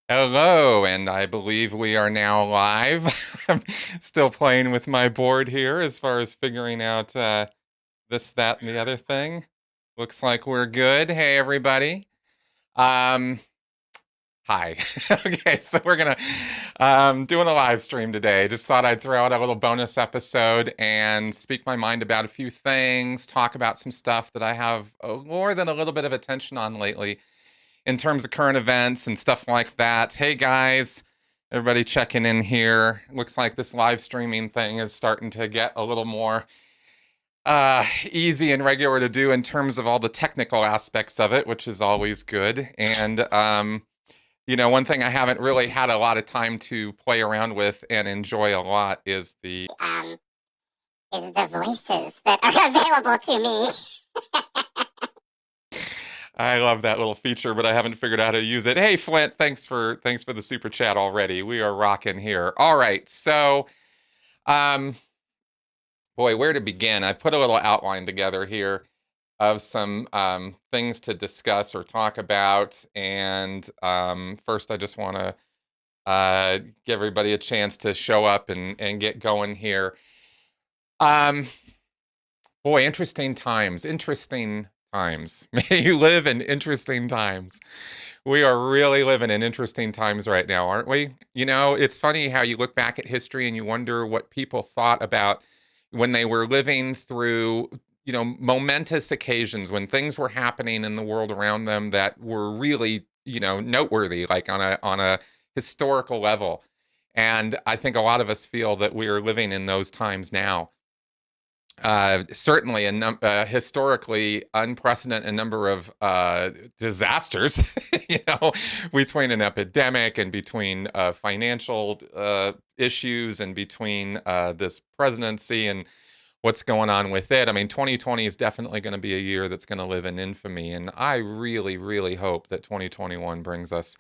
Hello, and I believe we are now live. I'm still playing with my board here as far as figuring out this, that, and the other thing. Looks like we're good. Hey, everybody. Um, Hi. Okay, so we're gonna doing a live stream today. Just thought I'd throw out a little bonus episode and speak my mind about a few things, talk about some stuff that I have more than a little bit of attention on lately in terms of current events and stuff like that. Hey guys, everybody checking in here. Looks like this live streaming thing is starting to get a little more easy and regular to do in terms of all the technical aspects of it, which is always good. And one thing I haven't really had a lot of time to play around with and enjoy a lot is the voices that are available to me. I love that little feature, but I haven't figured out how to use it. Hey Flint, thanks for the super chat already. We are rocking here. All right, so um boy, where to begin? I put a little outline together here of some things to discuss or talk about. And first, I just want to give everybody a chance to show up and get going here. Um, Boy, interesting times. Interesting times. May you live in interesting times. We are really living in interesting times right now, aren't we? You know, it's funny how you look back at history and you wonder what people thought about when they were living through, momentous occasions when things were happening in the world around them that were really, noteworthy, like on a historical level. And I think a lot of us feel that we are living in those times now. Certainly a historically unprecedented number of disasters, between an epidemic and between financial issues and between this presidency and what's going on with it. I mean, 2020 is definitely going to be a year that's going to live in infamy, and I really, really hope that 2021 brings us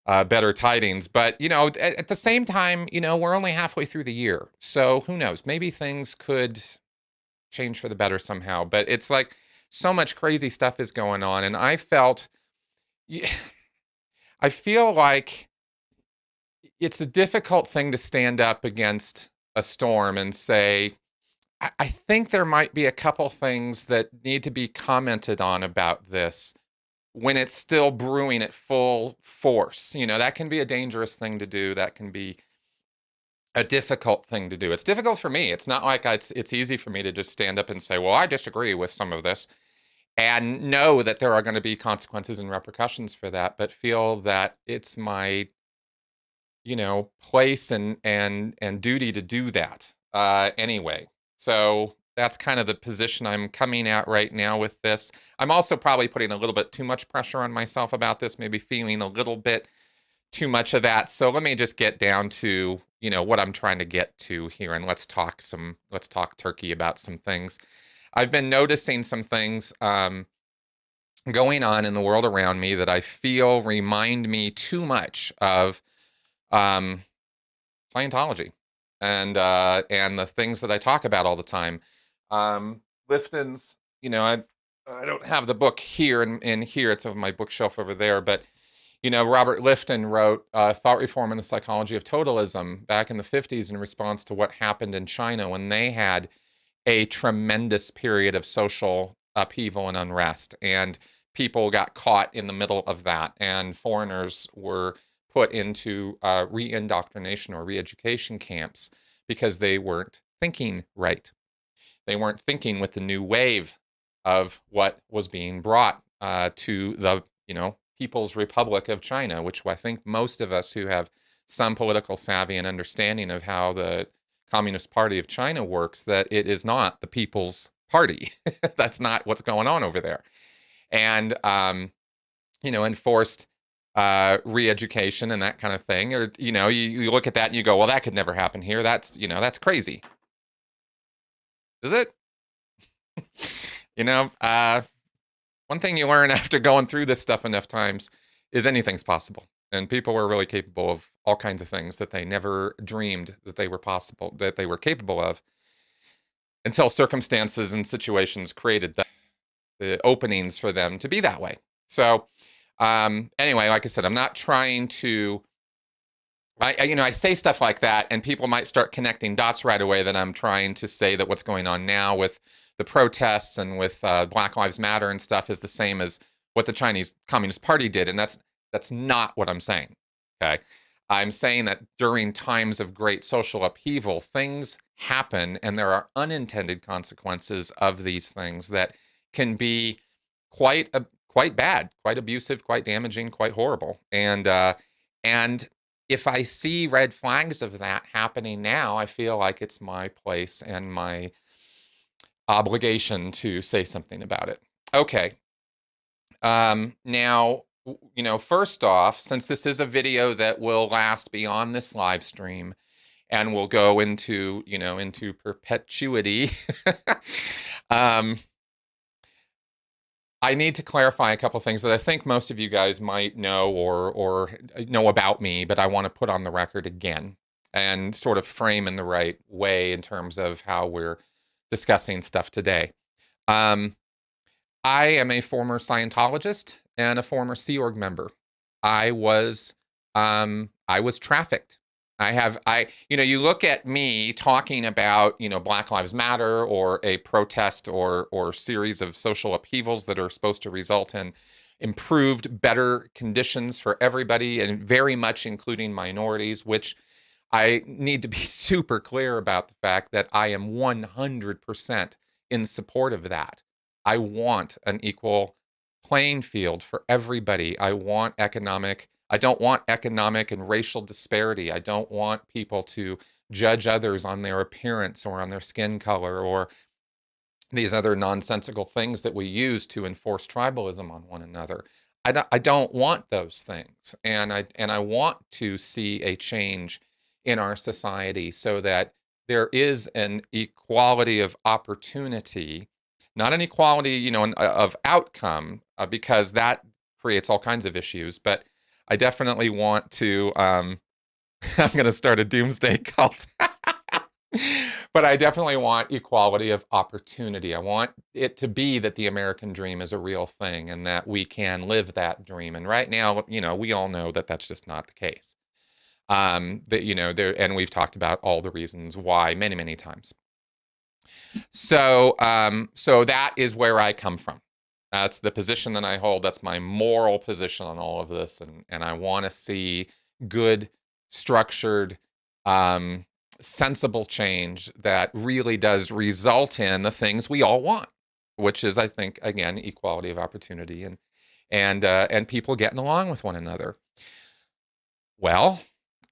better tidings. But, at the same time, we're only halfway through the year. So who knows? Maybe things could change for the better somehow. But it's like so much crazy stuff is going on. And yeah, I feel like it's a difficult thing to stand up against a storm and say, I think there might be a couple things that need to be commented on about this when it's still brewing at full force. That can be a dangerous thing to do. That can be a difficult thing to do. It's difficult for me. It's not like it's easy for me to just stand up and say, well, I disagree with some of this and know that there are going to be consequences and repercussions for that, but feel that it's my, place and duty to do that anyway. So that's kind of the position I'm coming at right now with this. I'm also probably putting a little bit too much pressure on myself about this, maybe feeling a little bit too much of that. So let me just get down to, what I'm trying to get to here, and let's talk turkey about some things. I've been noticing some things going on in the world around me that I feel remind me too much of um, Scientology and the things that I talk about all the time. Lifton's, I don't have the book here in here. It's on my bookshelf over there, but Robert Lifton wrote Thought Reform and the Psychology of Totalism back in the 50s in response to what happened in China when they had a tremendous period of social upheaval and unrest. And people got caught in the middle of that, and foreigners were put into re-indoctrination or re-education camps because they weren't thinking right. They weren't thinking with the new wave of what was being brought to the, People's Republic of China, which I think most of us who have some political savvy and understanding of how the Communist Party of China works, that it is not the People's Party. That's not what's going on over there. And, enforced re-education and that kind of thing. Or, you look at that and you go, well, that could never happen here. That's crazy. Is it? One thing you learn after going through this stuff enough times is anything's possible. And people were really capable of all kinds of things that they never dreamed that they were capable of until circumstances and situations created the openings for them to be that way. So Anyway, like I said, I'm not trying to. I say stuff like that, and people might start connecting dots right away that I'm trying to say that what's going on now with the protests and with Black Lives Matter and stuff is the same as what the Chinese Communist Party did, and that's not what I'm saying. Okay, I'm saying that during times of great social upheaval, things happen, and there are unintended consequences of these things that can be quite bad, quite abusive, quite damaging, quite horrible, and if I see red flags of that happening now, I feel like it's my place and my obligation to say something about it. Okay. Now, first off, since this is a video that will last beyond this live stream and will go into perpetuity, um, I need to clarify a couple things that I think most of you guys might know or know about me, but I want to put on the record again and sort of frame in the right way in terms of how we're discussing stuff today. I am a former Scientologist and a former Sea Org member. I was trafficked. You look at me talking about, Black Lives Matter or a protest or series of social upheavals that are supposed to result in improved, better conditions for everybody, and very much including minorities, which I need to be super clear about the fact that I am 100% in support of that. I want an equal playing field for everybody. I don't want economic and racial disparity. I don't want people to judge others on their appearance or on their skin color or these other nonsensical things that we use to enforce tribalism on one another. I don't want those things. And I want to see a change in our society so that there is an equality of opportunity, not an equality, of outcome, because that creates all kinds of issues. But I definitely want to. I'm going to start a doomsday cult. But I definitely want equality of opportunity. I want it to be that the American dream is a real thing and that we can live that dream. And right now, we all know that that's just not the case. And we've talked about all the reasons why many, many times. So that is where I come from. That's the position that I hold. That's my moral position on all of this. And I want to see good, structured, sensible change that really does result in the things we all want, which is, I think, again, equality of opportunity and people getting along with one another. Well,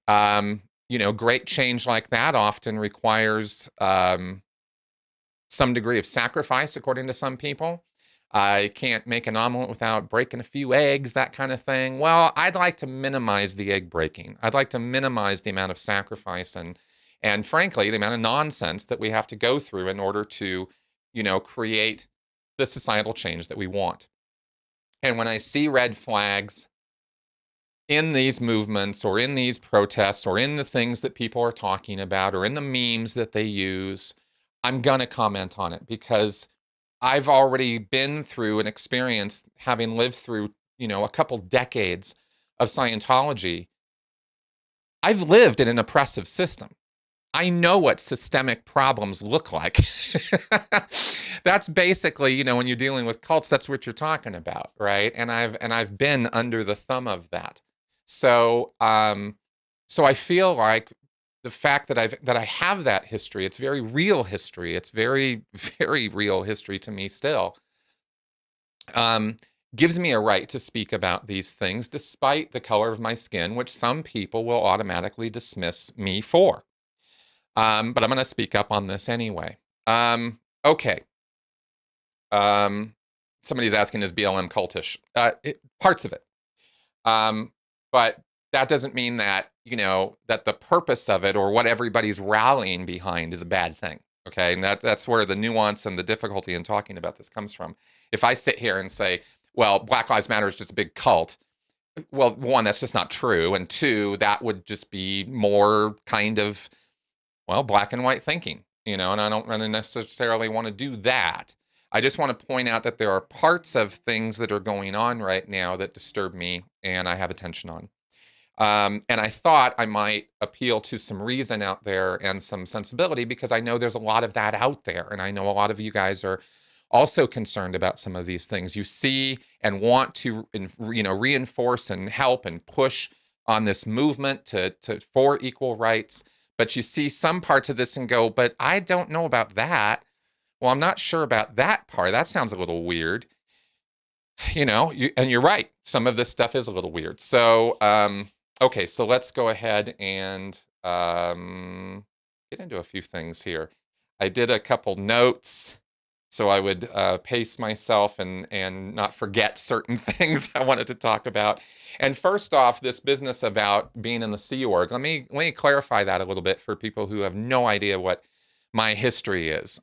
great change like that often requires some degree of sacrifice, according to some people. I can't make an omelet without breaking a few eggs, that kind of thing. Well, I'd like to minimize the egg breaking. I'd like to minimize the amount of sacrifice and frankly, the amount of nonsense that we have to go through in order to, create the societal change that we want. And when I see red flags in these movements or in these protests or in the things that people are talking about or in the memes that they use, I'm going to comment on it because I've already been through an experience, having lived through, a couple decades of Scientology. I've lived in an oppressive system. I know what systemic problems look like. That's basically, when you're dealing with cults, that's what you're talking about, right? And I've been under the thumb of that. So I feel like the fact that I have that history, it's very real history. It's very, very real history to me still. Gives me a right to speak about these things despite the color of my skin, which some people will automatically dismiss me for. But I'm going to speak up on this anyway. Okay. Somebody's asking, is BLM cultish? Parts of it. But that doesn't mean that, that the purpose of it or what everybody's rallying behind is a bad thing. Okay. And that's where the nuance and the difficulty in talking about this comes from. If I sit here and say, well, Black Lives Matter is just a big cult. Well, one, that's just not true. And two, that would just be more kind of, well, black and white thinking, and I don't really necessarily want to do that. I just want to point out that there are parts of things that are going on right now that disturb me and I have attention on. And I thought I might appeal to some reason out there and some sensibility because I know there's a lot of that out there. And I know a lot of you guys are also concerned about some of these things. You see and want to, reinforce and help and push on this movement for equal rights. But you see some parts of this and go, but I don't know about that. Well, I'm not sure about that part. That sounds a little weird. And you're right. Some of this stuff is a little weird. So, okay, so let's go ahead and get into a few things here. I did a couple notes so I would pace myself and not forget certain things I wanted to talk about. And first off, this business about being in the Sea Org. Let me clarify that a little bit for people who have no idea what my history is.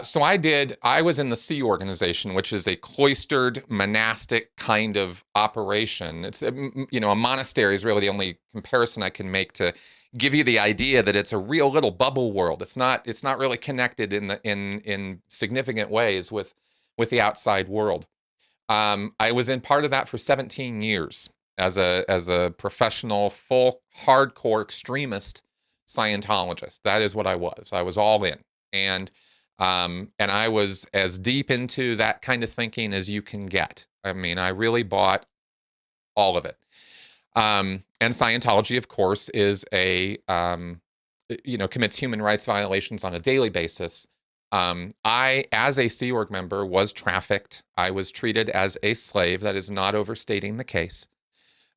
So I was in the Sea Organization, which is a cloistered monastic kind of operation. It's, a monastery is really the only comparison I can make to give you the idea that it's a real little bubble world. It's not really connected in significant ways with the outside world. I was in part of that for 17 years as a professional, full, hardcore extremist Scientologist. That is what I was. I was all in. And I was as deep into that kind of thinking as you can get. I mean, I really bought all of it. And Scientology, of course, is commits human rights violations on a daily basis. I, as a Sea Org member, was trafficked. I was treated as a slave. That is not overstating the case.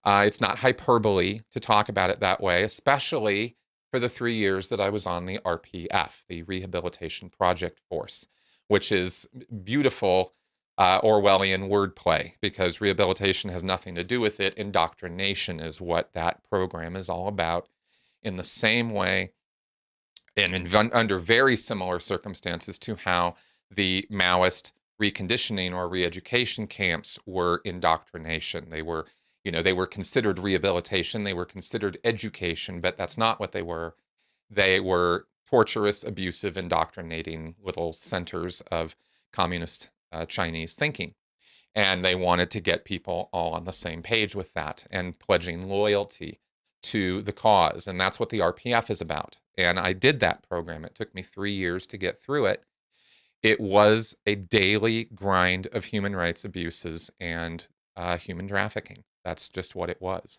It's not hyperbole to talk about it that way, especially for the 3 years that I was on the RPF, the Rehabilitation Project Force, which is beautiful Orwellian wordplay because rehabilitation has nothing to do with it. Indoctrination is what that program is all about. In the same way, and under very similar circumstances to how the Maoist reconditioning or re-education camps were indoctrination. They were considered rehabilitation, they were considered education, but that's not what they were. They were torturous, abusive, indoctrinating little centers of communist Chinese thinking. And they wanted to get people all on the same page with that and pledging loyalty to the cause. And that's what the RPF is about. And I did that program. It took me 3 years to get through it. It was a daily grind of human rights abuses and human trafficking. That's just what it was.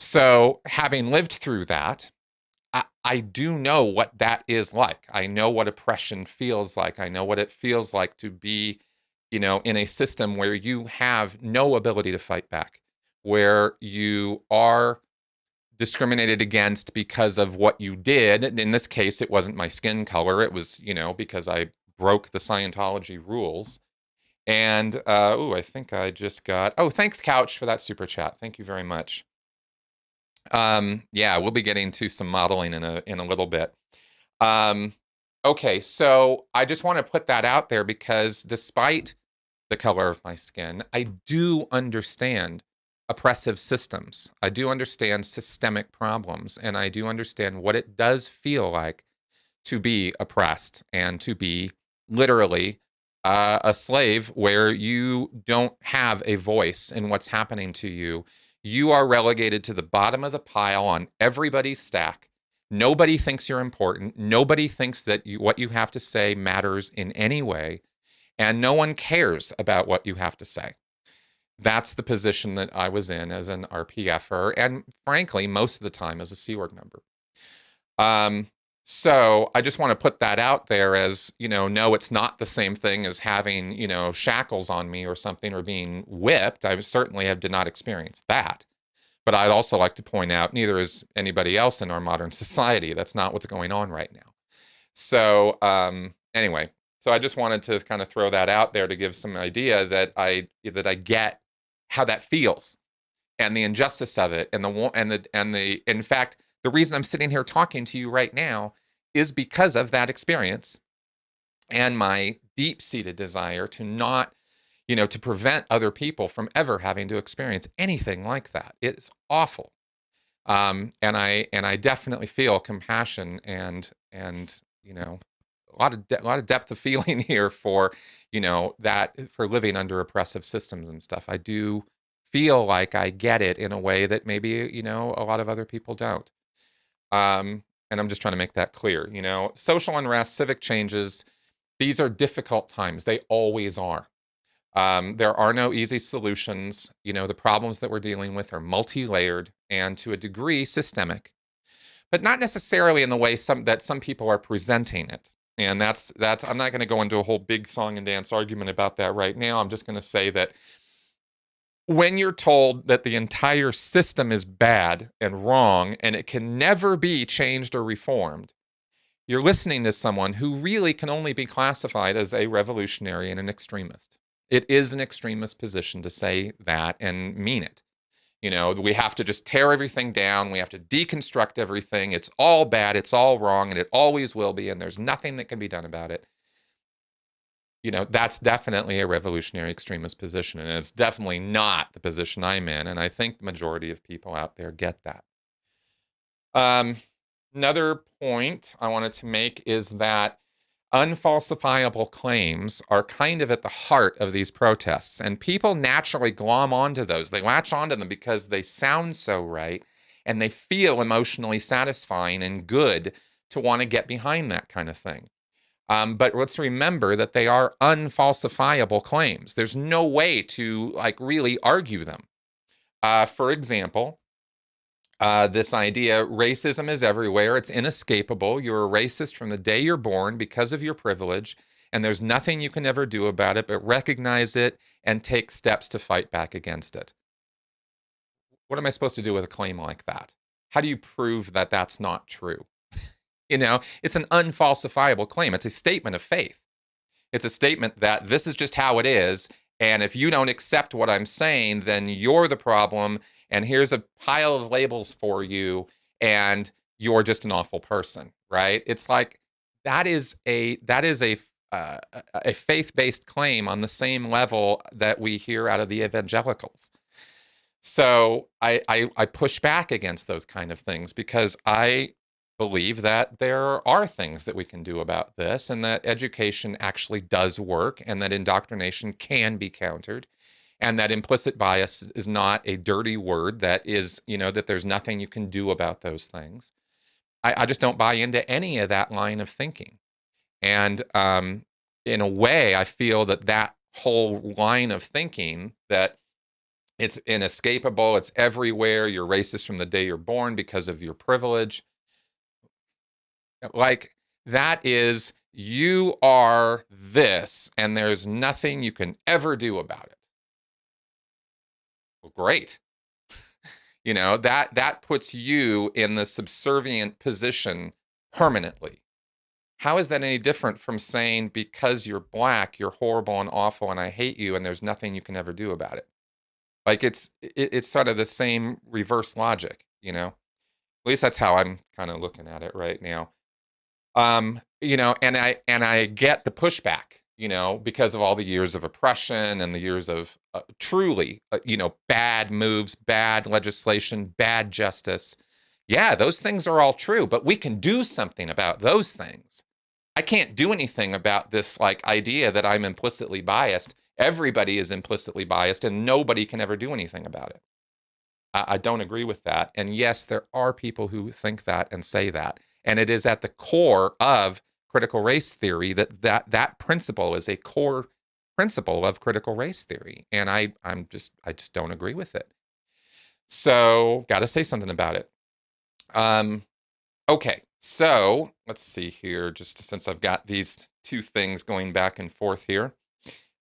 So, having lived through that, I do know what that is like. I know what oppression feels like. I know what it feels like to be, in a system where you have no ability to fight back, where you are discriminated against because of what you did. In this case, it wasn't my skin color. It was, because I broke the Scientology rules. And, I think I just got, thanks, Couch, for that super chat. Thank you very much. Yeah, we'll be getting to some modeling in a little bit. Okay, so I just want to put that out there because despite the color of my skin, I do understand oppressive systems. I do understand systemic problems, and I do understand what it does feel like to be oppressed and to be literally a slave where you don't have a voice in what's happening to you. You are relegated to the bottom of the pile on everybody's stack. Nobody thinks you're important. Nobody thinks that what you have to say matters in any way. And no one cares about what you have to say. That's the position that I was in as an RPFer, and frankly, most of the time as a Sea Org member. So I just want to put that out there as, no, it's not the same thing as having, shackles on me or something or being whipped. I certainly did not experience that. But I'd also like to point out, neither is anybody else in our modern society. That's not what's going on right now. So anyway, so I just wanted to kind of throw that out there to give some idea that I get how that feels and the injustice of it in fact, the reason I'm sitting here talking to you right now is because of that experience and my deep-seated desire to not, to prevent other people from ever having to experience anything like that. It's awful. And I definitely feel compassion and a lot of depth of feeling here for, that for living under oppressive systems and stuff. I do feel like I get it in a way that maybe, a lot of other people don't. And I'm just trying to make that clear. Social unrest, civic changes, these are difficult times. They always are. There are no easy solutions. The problems that we're dealing with are multi-layered and to a degree systemic, but not necessarily in the way some people are presenting it. And that's I'm not going to go into a whole big song and dance argument about that right now. I'm just going to say that when you're told that the entire system is bad and wrong and it can never be changed or reformed, you're listening to someone who really can only be classified as a revolutionary and an extremist. It is an extremist position to say that and mean it. We have to just tear everything down. We have to deconstruct everything. It's all bad. It's all wrong. And it always will be. And there's nothing that can be done about it. That's definitely a revolutionary extremist position. And it's definitely not the position I'm in. And I think the majority of people out there get that. Another point I wanted to make is that unfalsifiable claims are kind of at the heart of these protests, and people naturally glom onto those. They latch onto them because they sound so right, and they feel emotionally satisfying and good to want to get behind that kind of thing. But let's remember that they are unfalsifiable claims. There's no way to really argue them. For example, this idea, racism is everywhere. It's inescapable. You're a racist from the day you're born because of your privilege, and there's nothing you can ever do about it but recognize it and take steps to fight back against it. What am I supposed to do with a claim like that? How do you prove that that's not true? It's an unfalsifiable claim. It's a statement of faith. It's a statement that this is just how it is, and if you don't accept what I'm saying, then you're the problem, and here's a pile of labels for you, and you're just an awful person, right? It's like that is a faith-based claim on the same level that we hear out of the evangelicals. So I push back against those kind of things because I believe that there are things that we can do about this, and that education actually does work, and that indoctrination can be countered, and that implicit bias is not a dirty word that is, that there's nothing you can do about those things. I just don't buy into any of that line of thinking. And in a way, I feel that whole line of thinking, that it's inescapable, it's everywhere, you're racist from the day you're born because of your privilege, that is, you are this, and there's nothing you can ever do about it. Well, great. That puts you in the subservient position permanently. How is that any different from saying because you're black, you're horrible and awful and I hate you and there's nothing you can ever do about it? It's sort of the same reverse logic, At least that's how I'm kind of looking at it right now. And I get the pushback, because of all the years of oppression and the years of truly, bad moves, bad legislation, bad justice. Yeah, those things are all true, but we can do something about those things. I can't do anything about this idea that I'm implicitly biased. Everybody is implicitly biased and nobody can ever do anything about it. I don't agree with that. And yes, there are people who think that and say that. And it is at the core of critical race theory that principle is a core principle of critical race theory. And I just don't agree with it. So got to say something about it. Okay, so let's see here, just since I've got these two things going back and forth here.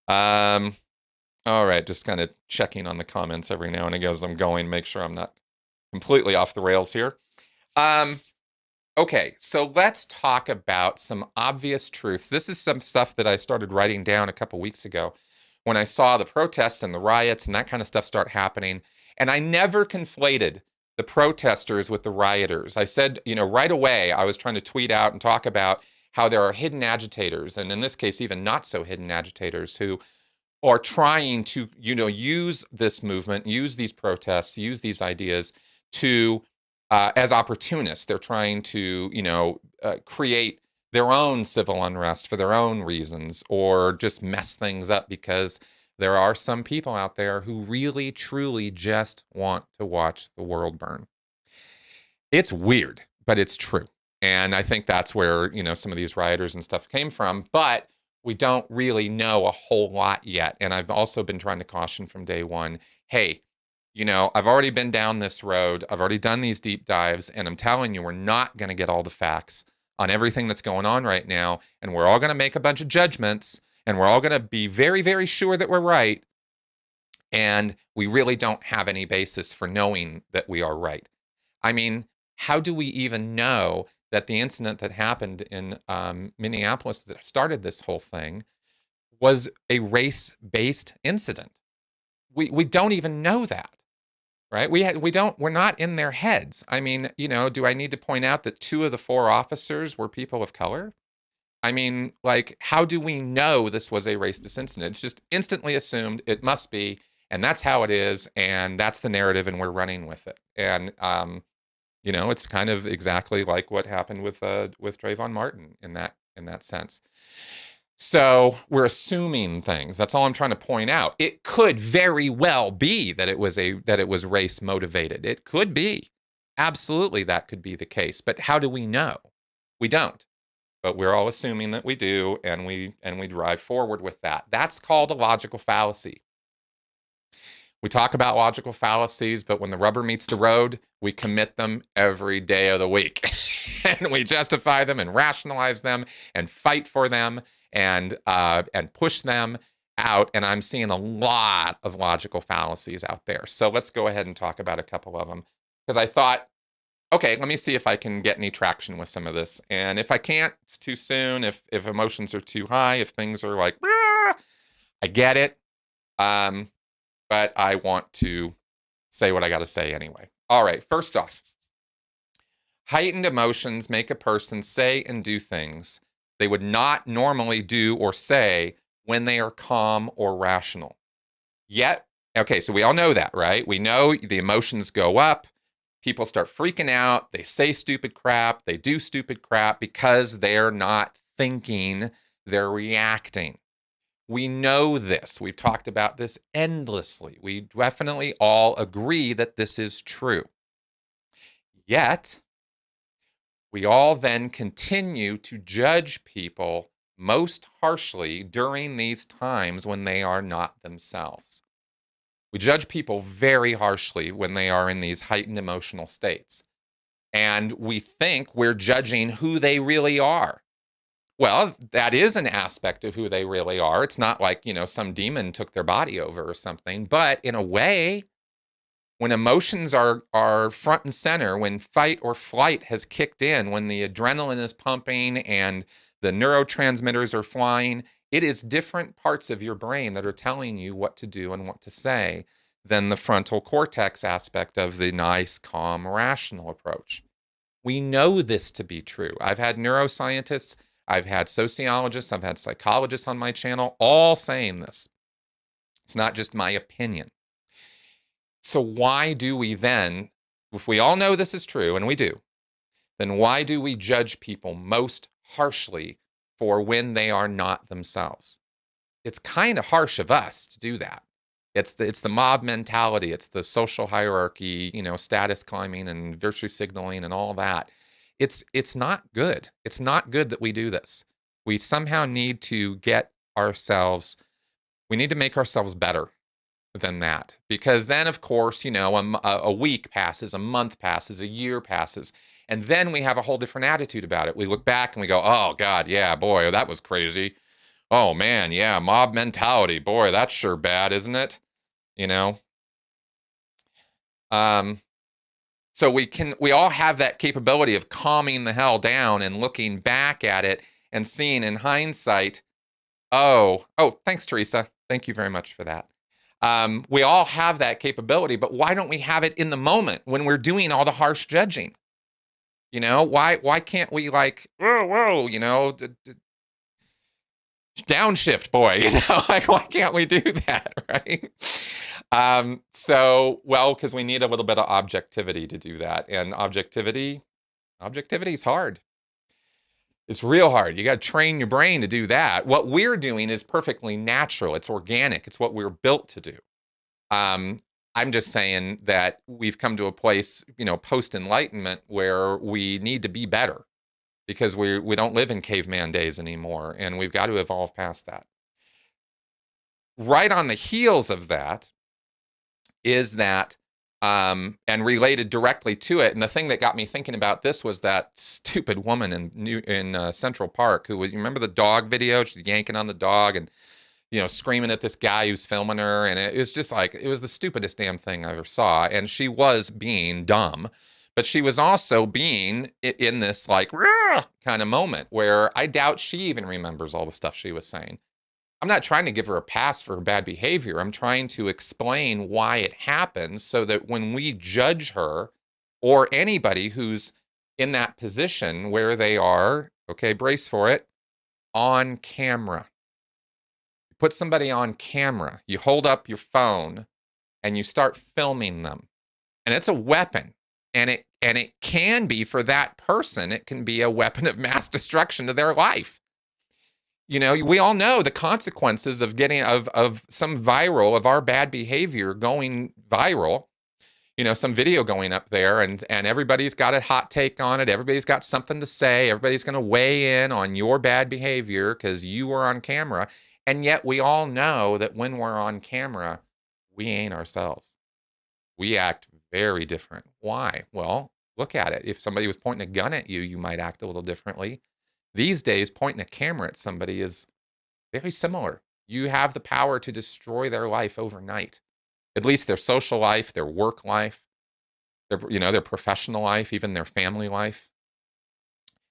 All right, just kind of checking on the comments every now and again as I'm going, make sure I'm not completely off the rails here. Okay, so let's talk about some obvious truths. This is some stuff that I started writing down a couple weeks ago when I saw the protests and the riots and that kind of stuff start happening. And I never conflated the protesters with the rioters. I said, right away, I was trying to tweet out and talk about how there are hidden agitators, and in this case, even not so hidden agitators, who are trying to, use this movement, use these protests, use these ideas to, as opportunists. They're trying to, create their own civil unrest for their own reasons, or just mess things up because there are some people out there who really, truly just want to watch the world burn. It's weird, but it's true. And I think that's where, some of these rioters and stuff came from. But we don't really know a whole lot yet. And I've also been trying to caution from day one, hey, I've already been down this road. I've already done these deep dives. And I'm telling you, we're not going to get all the facts on everything that's going on right now. And we're all going to make a bunch of judgments. And we're all going to be very, very sure that we're right. And we really don't have any basis for knowing that we are right. I mean, how do we even know that the incident that happened in Minneapolis that started this whole thing was a race-based incident? We don't even know that, right? We're not in their heads. I mean, do I need to point out that 2 of the 4 officers were people of color? I mean, like, how do we know this was a racist incident? It's just instantly assumed it must be, and that's how it is, and that's the narrative, and we're running with it. And it's kind of exactly like what happened with Trayvon Martin in that sense. So we're assuming things. That's all I'm trying to point out. It could very well be that it was race motivated. It could be. Absolutely, that could be the case. But how do we know? We don't. But we're all assuming that we do, and we drive forward with that. That's called a logical fallacy. We talk about logical fallacies, but when the rubber meets the road, we commit them every day of the week. And we justify them and rationalize them and fight for them and push them out. And I'm seeing a lot of logical fallacies out there. So let's go ahead and talk about a couple of them. Because I thought, okay, let me see if I can get any traction with some of this. And if I can't, it's too soon. If emotions are too high, if things are like, I get it. But I want to say what I got to say anyway. All right, first off, heightened emotions make a person say and do things they would not normally do or say when they are calm or rational. Yet, okay, so we all know that, right? We know the emotions go up. People start freaking out. They say stupid crap. They do stupid crap because they're not thinking, they're reacting. We know this. We've talked about this endlessly. We definitely all agree that this is true. Yet, we all then continue to judge people most harshly during these times when they are not themselves. We judge people very harshly when they are in these heightened emotional states. And we think we're judging who they really are. Well, that is an aspect of who they really are. It's not like, some demon took their body over or something. But in a way, when emotions are front and center, when fight or flight has kicked in, when the adrenaline is pumping and the neurotransmitters are flying, it is different parts of your brain that are telling you what to do and what to say than the frontal cortex aspect of the nice, calm, rational approach. We know this to be true. I've had neuroscientists, I've had sociologists, I've had psychologists on my channel, all saying this. It's not just my opinion. So why do we then, if we all know this is true, and we do, then why do we judge people most harshly for when they are not themselves? It's kind of harsh of us to do that. It's the mob mentality. It's the social hierarchy, status climbing and virtue signaling and all that. It's not good. It's not good that we do this. We somehow need to we need to make ourselves better than that. Because then, of course, a week passes, a month passes, a year passes, and then we have a whole different attitude about it. We look back and we go, oh, God, yeah, boy, that was crazy. Oh, man, yeah, mob mentality. Boy, that's sure bad, isn't it? So we all have that capability of calming the hell down and looking back at it and seeing in hindsight, oh, thanks, Teresa. Thank you very much for that. We all have that capability, but why don't we have it in the moment when we're doing all the harsh judging? Why can't we whoa, downshift, boy, why can't we do that, right? Because we need a little bit of objectivity to do that. And objectivity is hard. It's real hard. You got to train your brain to do that. What we're doing is perfectly natural. It's organic. It's what we're built to do. Um, I'm just saying that we've come to a place, post Enlightenment, where we need to be better because we don't live in caveman days anymore, and we've got to evolve past that. Right on the heels of that is that, and related directly to it, and the thing that got me thinking about this was that stupid woman in Central Park who was, you remember the dog video? She's yanking on the dog and screaming at this guy who's filming her, and it was just like, it was the stupidest damn thing I ever saw. And she was being dumb, but she was also being in this like kind of moment where I doubt she even remembers all the stuff she was saying. I'm not trying to give her a pass for her bad behavior. I'm trying to explain why it happens so that when we judge her or anybody who's in that position where they are, okay, brace for it, on camera. You put somebody on camera, you hold up your phone and you start filming them. And it's a weapon. And it can be, for that person, it can be a weapon of mass destruction to their life. We all know the consequences of getting of some viral of our bad behavior going viral. Some video going up there, and everybody's got a hot take on it. Everybody's got something to say. Everybody's going to weigh in on your bad behavior because you were on camera. And yet we all know that when we're on camera, we ain't ourselves. We act very different. Why? Well, look at it. If somebody was pointing a gun at you, you might act a little differently. These days, pointing a camera at somebody is very similar. You have the power to destroy their life overnight, at least their social life, their work life, their professional life, even their family life.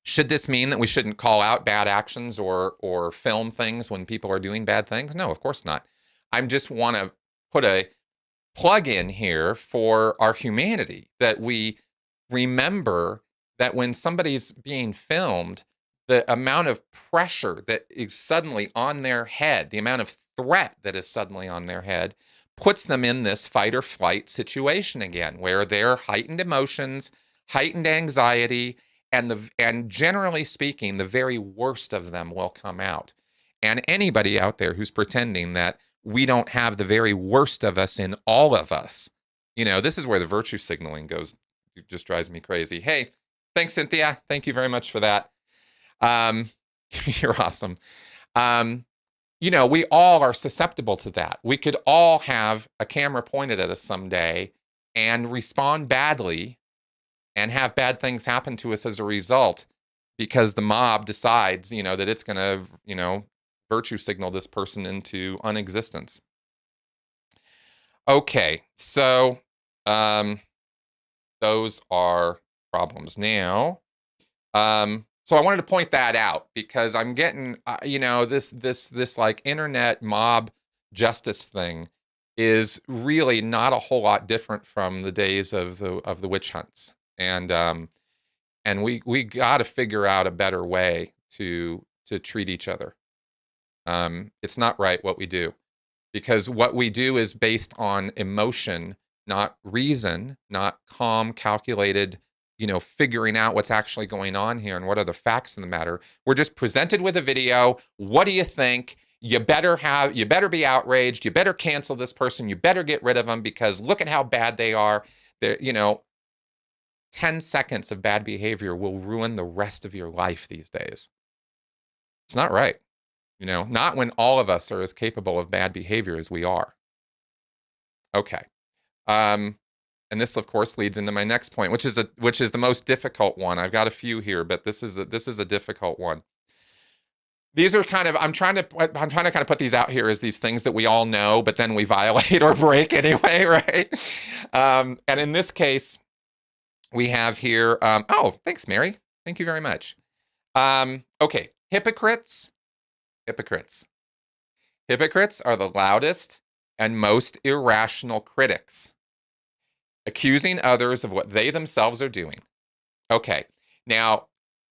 Should this mean that we shouldn't call out bad actions or film things when people are doing bad things? No, of course not. I just want to put a plug in here for our humanity, that we remember that when somebody's being filmed, the amount of pressure that is suddenly on their head, the amount of threat that is suddenly on their head, puts them in this fight or flight situation again, where their heightened emotions, heightened anxiety, and generally speaking, the very worst of them will come out. And anybody out there who's pretending that we don't have the very worst of us in all of us, this is where the virtue signaling goes. It just drives me crazy. Hey, thanks, Cynthia. Thank you very much for that. You're awesome. We all are susceptible to that. We could all have a camera pointed at us someday and respond badly and have bad things happen to us as a result because the mob decides, that it's going to, virtue signal this person into unexistence. Okay, so those are problems. Now, so I wanted to point that out because I'm getting, this like internet mob justice thing is really not a whole lot different from the days of the witch hunts, and we got to figure out a better way to treat each other. It's not right what we do, because what we do is based on emotion, not reason, not calm, calculated, figuring out what's actually going on here and what are the facts in the matter. We're just presented with a video. What do you think? You better be outraged. You better cancel this person. You better get rid of them because look at how bad they are. They're, 10 seconds of bad behavior will ruin the rest of your life these days. It's not right. Not when all of us are as capable of bad behavior as we are. Okay. And this, of course, leads into my next point, which is the most difficult one. I've got a few here, but this is a difficult one. These are I'm trying to kind of put these out here as these things that we all know, but then we violate or break anyway, right? And in this case, we have here. Oh, thanks, Mary. Thank you very much. Okay, hypocrites. Hypocrites are the loudest and most irrational critics, accusing others of what they themselves are doing. Okay, now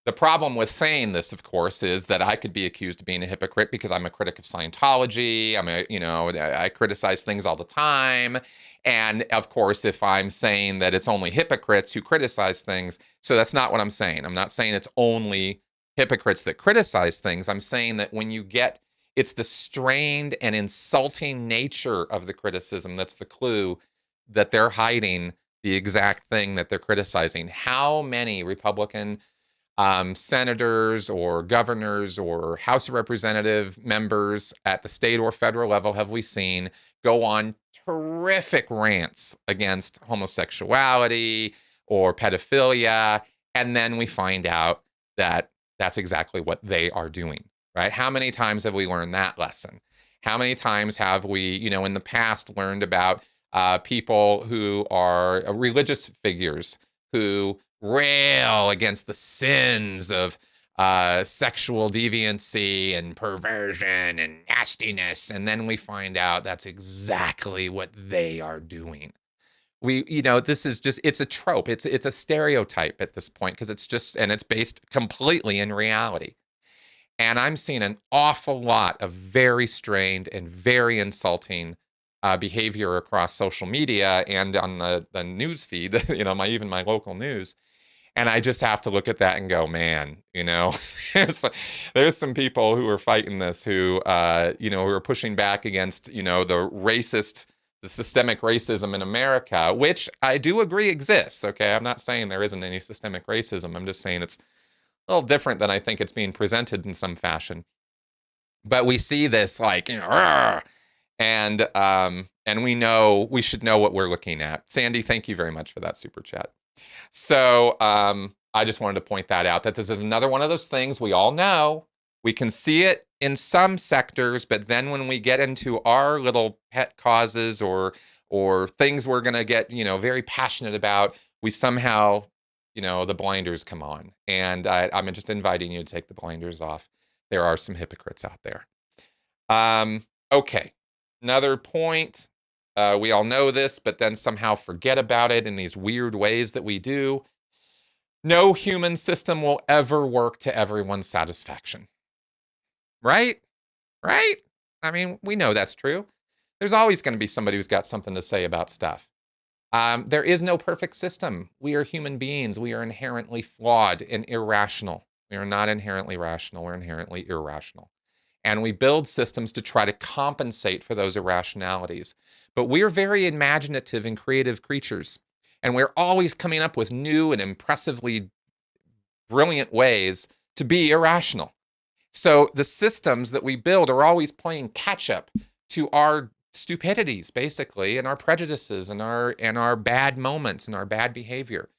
the problem with saying this, of course, is that I could be accused of being a hypocrite because I'm a critic of Scientology. I criticize things all the time. And of course, if I'm saying that it's only hypocrites who criticize things, so that's not what I'm saying. I'm not saying it's only hypocrites that criticize things. I'm saying that when you get, it's the strained and insulting nature of the criticism that's the clue that they're hiding the exact thing that they're criticizing. How many Republican senators or governors or House of Representative members at the state or federal level have we seen go on terrific rants against homosexuality or pedophilia, and then we find out that that's exactly what they are doing, right? How many times have we learned that lesson? How many times have we, in the past learned about people who are religious figures who rail against the sins of sexual deviancy and perversion and nastiness, and then we find out that's exactly what they are doing. This is just, it's a trope. It's a stereotype at this point because it's based completely in reality. And I'm seeing an awful lot of very strained and very insulting behavior across social media and on the news feed, even my local news. And I just have to look at that and go, man, there's some people who are fighting this, who are pushing back against, the systemic racism in America, which I do agree exists. Okay, I'm not saying there isn't any systemic racism. I'm just saying it's a little different than I think it's being presented in some fashion. But we see this and we should know what we're looking at. Sandy, thank you very much for that super chat. So I just wanted to point that out, that this is another one of those things we all know. We can see it in some sectors, but then when we get into our little pet causes or things we're going to get, very passionate about, we somehow, the blinders come on. And I'm just inviting you to take the blinders off. There are some hypocrites out there. Okay. Another point. We all know this, but then somehow forget about it in these weird ways that we do. No human system will ever work to everyone's satisfaction. Right? Right? I mean, we know that's true. There's always going to be somebody who's got something to say about stuff. There is no perfect system. We are human beings. We are inherently flawed and irrational. We are not inherently rational. We're inherently irrational. And we build systems to try to compensate for those irrationalities. But we're very imaginative and creative creatures. And we're always coming up with new and impressively brilliant ways to be irrational. So the systems that we build are always playing catch up to our stupidities, basically, and our prejudices and our bad moments and our bad behavior.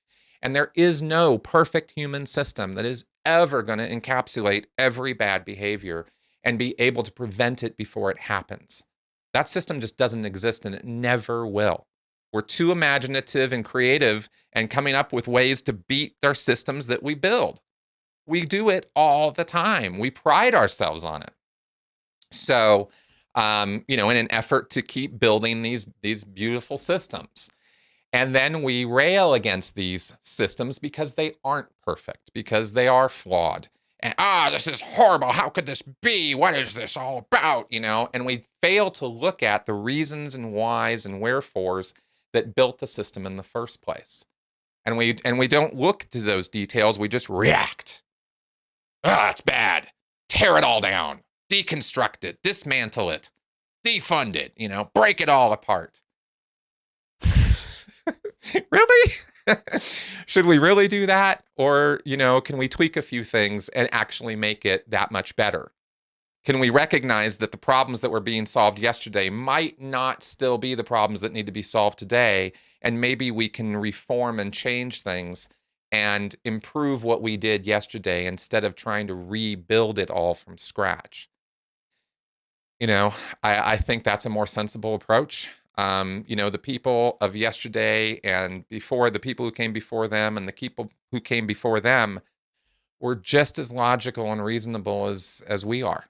And there is no perfect human system that is ever going to encapsulate every bad behavior and be able to prevent it before it happens. That system just doesn't exist, and it never will. We're too imaginative and creative and coming up with ways to beat our systems that we build. We do it all the time. We pride ourselves on it. So, in an effort to keep building these beautiful systems. And then we rail against these systems because they aren't perfect, because they are flawed. And, this is horrible. How could this be? What is this all about? And we fail to look at the reasons and whys and wherefores that built the system in the first place. And we don't look to those details. We just react. It's bad. Tear it all down. Deconstruct it. Dismantle it. Defund it. Break it all apart. Really? Should we really do that? Or, can we tweak a few things and actually make it that much better? Can we recognize that the problems that were being solved yesterday might not still be the problems that need to be solved today? And maybe we can reform and change things and improve what we did yesterday instead of trying to rebuild it all from scratch. I think that's a more sensible approach. The people of yesterday and before, the people who came before them and the people who came before them were just as logical and reasonable as we are.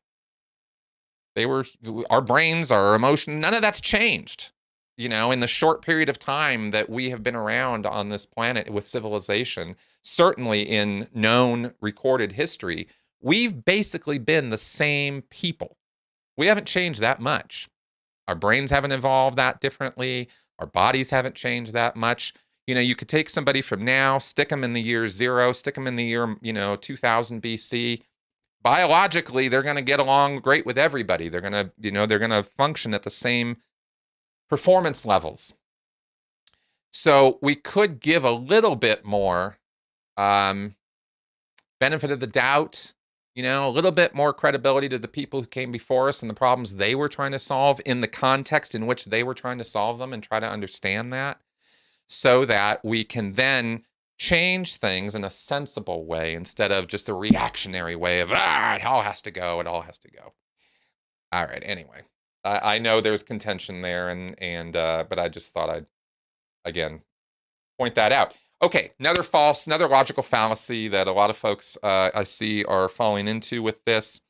They were, our brains, our emotion, none of that's changed. In the short period of time that we have been around on this planet with civilization, certainly in known recorded history, we've basically been the same people. We haven't changed that much. Our brains haven't evolved that differently. Our bodies haven't changed that much. You could take somebody from now, stick them in the year 0, stick them in the year, 2000 BC. Biologically, they're going to get along great with everybody. They're going to, they're going to function at the same performance levels. So we could give a little bit more benefit of the doubt, a little bit more credibility to the people who came before us and the problems they were trying to solve in the context in which they were trying to solve them, and try to understand that, so that we can then change things in a sensible way instead of just a reactionary way of, it all has to go, it all has to go. All right, anyway. I know there's contention there, but I just thought I'd, again, point that out. Okay, another logical fallacy that a lot of folks I see are falling into with this.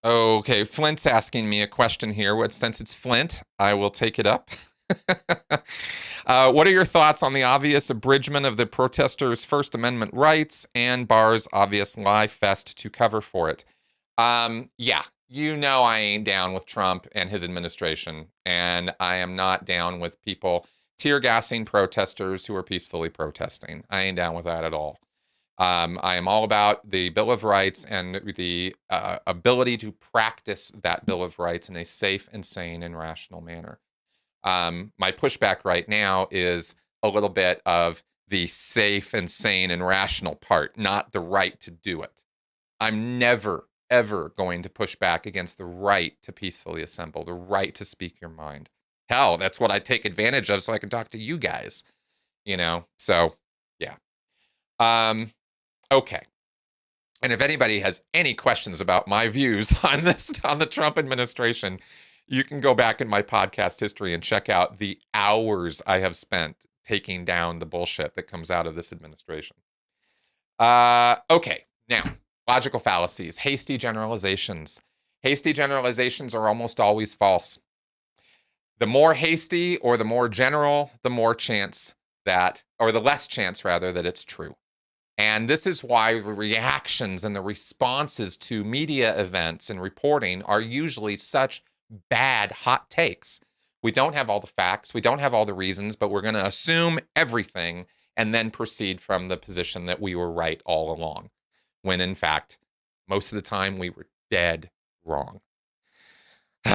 Okay, Flint's asking me a question here. Since it's Flint, I will take it up. What are your thoughts on the obvious abridgment of the protesters' First Amendment rights and Barr's obvious lie fest to cover for it? Yeah, I ain't down with Trump and his administration, and I am not down with people tear gassing protesters who are peacefully protesting. I ain't down with that at all. I am all about the Bill of Rights and the ability to practice that Bill of Rights in a safe and sane and rational manner. My pushback right now is a little bit of the safe and sane and rational part, not the right to do it. I'm never, ever going to push back against the right to peacefully assemble, the right to speak your mind. Hell, that's what I take advantage of so I can talk to you guys, So, yeah. Okay. And if anybody has any questions about my views on the Trump administration, you can go back in my podcast history and check out the hours I have spent taking down the bullshit that comes out of this administration. Okay, now, logical fallacies, hasty generalizations. Hasty generalizations are almost always false. The more hasty or the more general, the more chance that, or the less chance rather, that it's true. And this is why the reactions and the responses to media events and reporting are usually such bad hot takes. We don't have all the facts, we don't have all the reasons, but we're going to assume everything and then proceed from the position that we were right all along, when in fact, most of the time we were dead wrong. We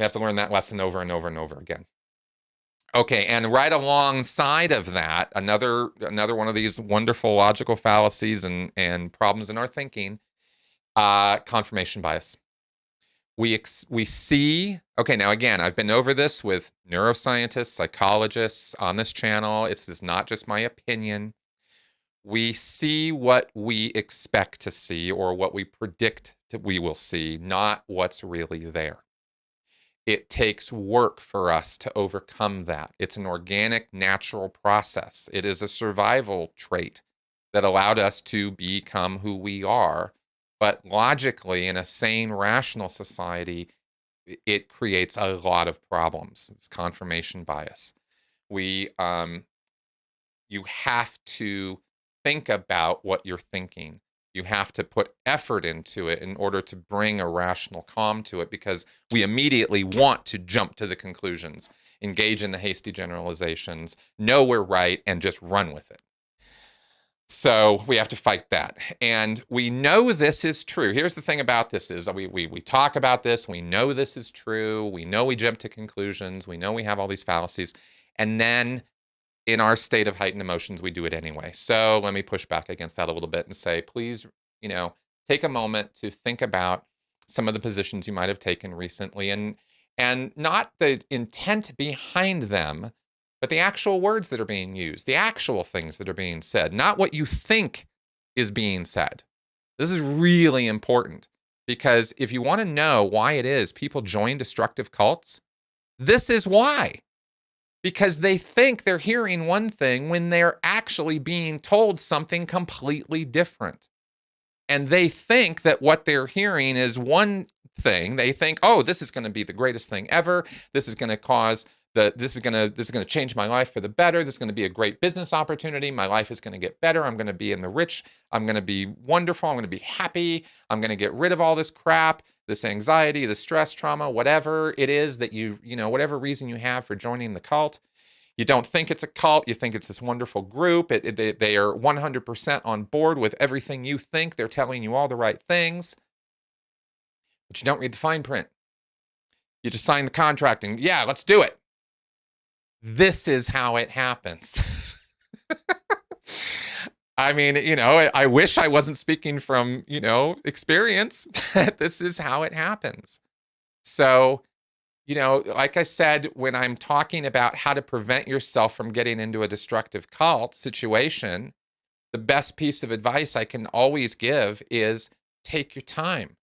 have to learn that lesson over and over and over again. Okay, and right alongside of that, another one of these wonderful logical fallacies and problems in our thinking, confirmation bias. We see, okay, now again, I've been over this with neuroscientists, psychologists on this channel. It's not just my opinion. We see what we expect to see or what we predict that we will see, not what's really there. It takes work for us to overcome that. It's an organic, natural process. It is a survival trait that allowed us to become who we are. But logically, in a sane, rational society, it creates a lot of problems. It's confirmation bias. You have to think about what you're thinking. You have to put effort into it in order to bring a rational calm to it, because we immediately want to jump to the conclusions, engage in the hasty generalizations, know we're right, and just run with it. So we have to fight that. And we know this is true. Here's the thing about this is we talk about this. We know this is true. We know we jump to conclusions. We know we have all these fallacies. And then in our state of heightened emotions, we do it anyway. So let me push back against that a little bit and say, please, take a moment to think about some of the positions you might have taken recently, and not the intent behind them, but the actual words that are being used, the actual things that are being said, not what you think is being said. This is really important, because if you want to know why it is people join destructive cults, this is why. Because they think they're hearing one thing when they're actually being told something completely different. And they think that what they're hearing is one thing. They think, oh, this is going to be the greatest thing ever. This is going to this is going to change my life for the better. This is going to be a great business opportunity. My life is going to get better. I'm going to be in the rich. I'm going to be wonderful. I'm going to be happy. I'm going to get rid of all this crap. this anxiety, the stress, trauma, whatever it is that whatever reason you have for joining the cult. You don't think it's a cult. You think it's this wonderful group. They are 100% on board with everything you think. They're telling you all the right things, but you don't read the fine print. You just sign the contract and, yeah, let's do it. This is how it happens. I mean, I wish I wasn't speaking from, experience. This is how it happens. So, like I said, when I'm talking about how to prevent yourself from getting into a destructive cult situation, the best piece of advice I can always give is take your time.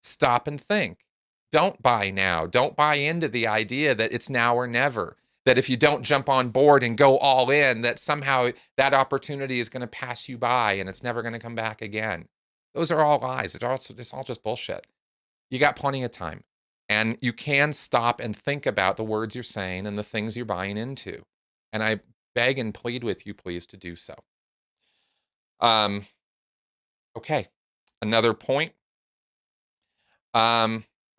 Stop and think. Don't buy now. Don't buy into the idea that it's now or never. That if you don't jump on board and go all in, that somehow that opportunity is going to pass you by and it's never going to come back again. Those are all lies. It's all just bullshit. You got plenty of time. And you can stop and think about the words you're saying and the things you're buying into. And I beg and plead with you, please, to do so. Okay. Another point.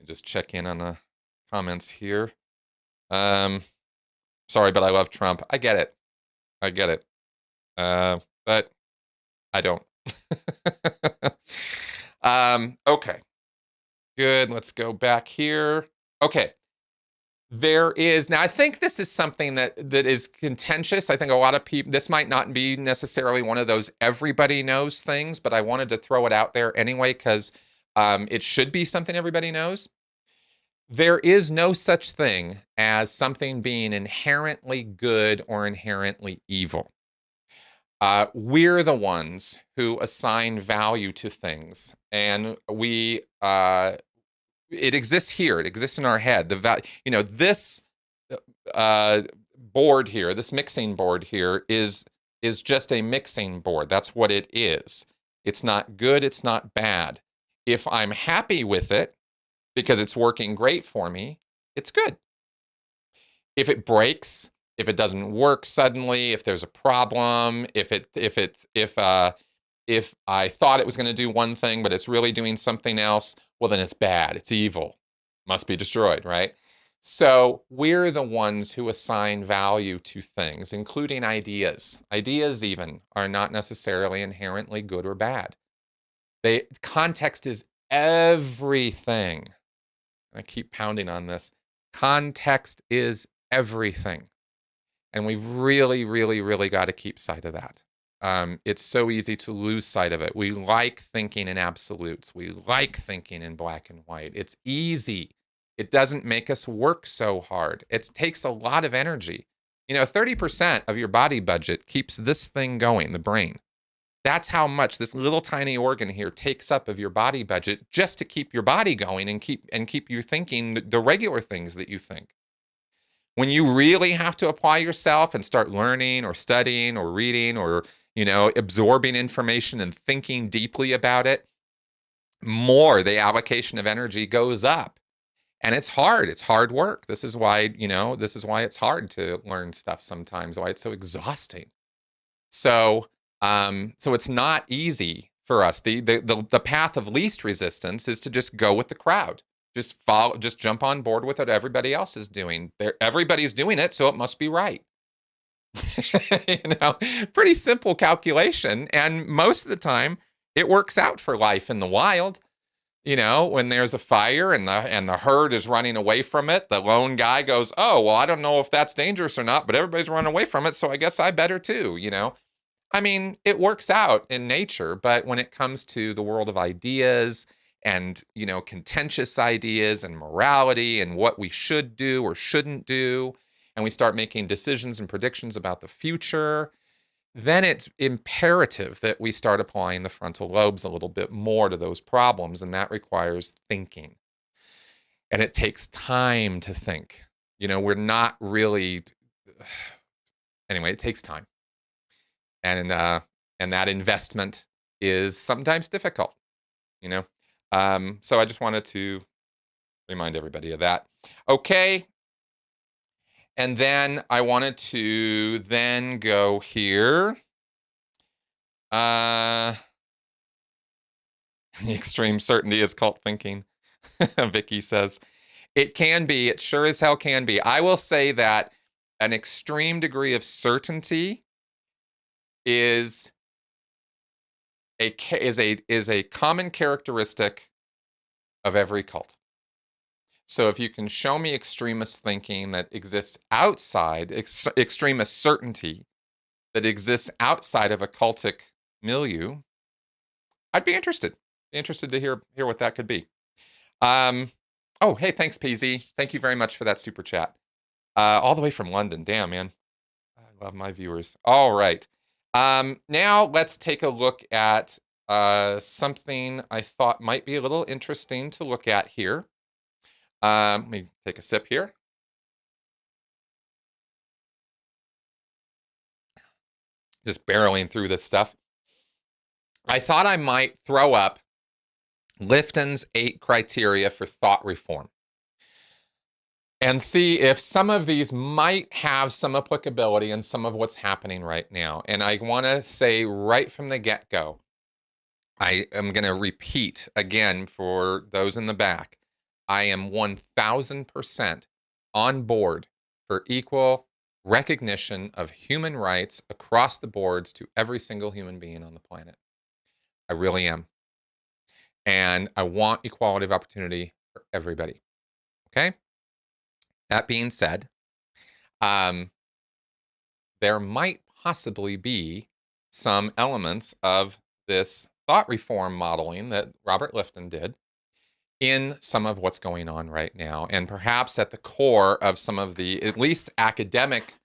Just check in on the comments here. Sorry, but I love Trump. I get it. But I don't. Okay. Good. Let's go back here. Okay. Now I think this is something that is contentious. I think a lot of people, this might not be necessarily one of those everybody knows things, but I wanted to throw it out there anyway, because it should be something everybody knows. There is no such thing as something being inherently good or inherently evil. We're the ones who assign value to things, and it exists here. It exists in our head. This board here, this mixing board here, is just a mixing board. That's what it is. It's not good. It's not bad. If I'm happy with it because it's working great for me, it's good. If it breaks, if it doesn't work suddenly, if there's a problem, if I thought it was going to do one thing but it's really doing something else, well, then it's bad. It's evil. Must be destroyed, right? So we're the ones who assign value to things, including ideas. Ideas even are not necessarily inherently good or bad. Context is everything. I keep pounding on this. Context is everything. And we've really, really, really got to keep sight of that. It's so easy to lose sight of it. We like thinking in absolutes. We like thinking in black and white. It's easy. It doesn't make us work so hard. It takes a lot of energy. 30% of your body budget keeps this thing going, the brain. That's how much this little tiny organ here takes up of your body budget just to keep your body going and keep you thinking the regular things that you think. When you really have to apply yourself and start learning or studying or reading or, absorbing information and thinking deeply about it, more the allocation of energy goes up. And it's hard. It's hard work. This is why it's hard to learn stuff sometimes, why it's so exhausting. So it's not easy for us. The path of least resistance is to just go with the crowd. Just jump on board with what everybody else is doing. Everybody's doing it, so it must be right. Pretty simple calculation. And most of the time, it works out for life in the wild. When there's a fire and the herd is running away from it, the lone guy goes, "Oh, well, I don't know if that's dangerous or not, but everybody's running away from it, so I guess I better too." I mean, it works out in nature, but when it comes to the world of ideas and, contentious ideas and morality and what we should do or shouldn't do, and we start making decisions and predictions about the future, then it's imperative that we start applying the frontal lobes a little bit more to those problems, and that requires thinking. And it takes time to think. We're not really... Anyway, it takes time. And that investment is sometimes difficult, So I just wanted to remind everybody of that. Okay. And then I wanted to then go here. The extreme certainty is cult thinking. Vicky says, it can be. It sure as hell can be. I will say that an extreme degree of certainty is a common characteristic of every cult. So if you can show me extremist thinking that exists outside, extremist certainty that exists outside of a cultic milieu, I'd be interested. Be interested to hear what that could be. Oh, hey, thanks, PZ. Thank you very much for that super chat. All the way from London. Damn, man. I love my viewers. All right. Now let's take a look at something I thought might be a little interesting to look at here. Let me take a sip here. Just barreling through this stuff. I thought I might throw up Lifton's 8 criteria for thought reform and see if some of these might have some applicability in some of what's happening right now. And I want to say right from the get-go, I am going to repeat again for those in the back, I am 1000% on board for equal recognition of human rights across the boards to every single human being on the planet. I really am. And I want equality of opportunity for everybody. Okay? That being said, there might possibly be some elements of this thought reform modeling that Robert Lifton did in some of what's going on right now, and perhaps at the core of some of the, at least academic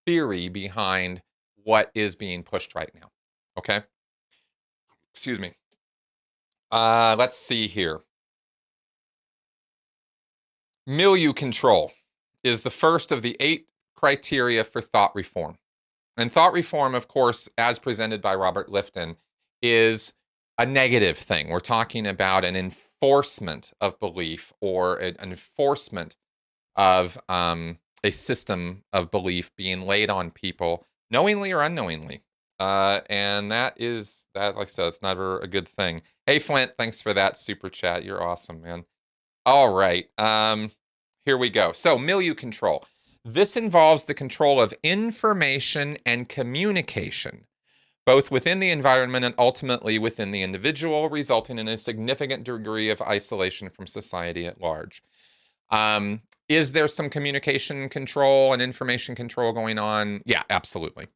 theory behind what is being pushed right now. Okay? Excuse me. Let's see here. Milieu control is the first of the 8 criteria for thought reform. And thought reform, of course, as presented by Robert Lifton, is a negative thing. We're talking about an enforcement of belief or an enforcement of a system of belief being laid on people, knowingly or unknowingly. And that, like I said, it's never a good thing. Hey, Flint, thanks for that super chat. You're awesome, man. All right. Here we go. So, milieu control. This involves the control of information and communication, both within the environment and ultimately within the individual, resulting in a significant degree of isolation from society at large. Is there some communication control and information control going on? Yeah, absolutely.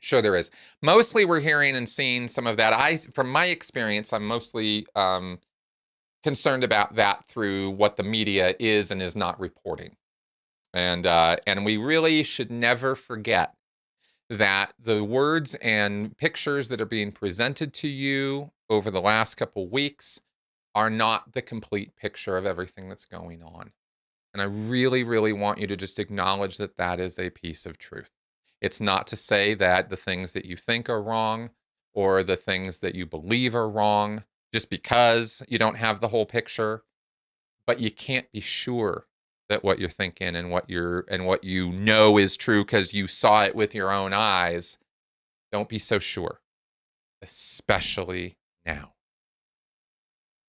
Sure there is. Mostly we're hearing and seeing some of that. From my experience, I'm mostly concerned about that through what the media is and is not reporting. And we really should never forget that the words and pictures that are being presented to you over the last couple weeks are not the complete picture of everything that's going on. And I really, really want you to just acknowledge that that is a piece of truth. It's not to say that the things that you think are wrong or the things that you believe are wrong just because you don't have the whole picture, but you can't be sure that what you're thinking and what you know is true because you saw it with your own eyes. Don't be so sure, especially now.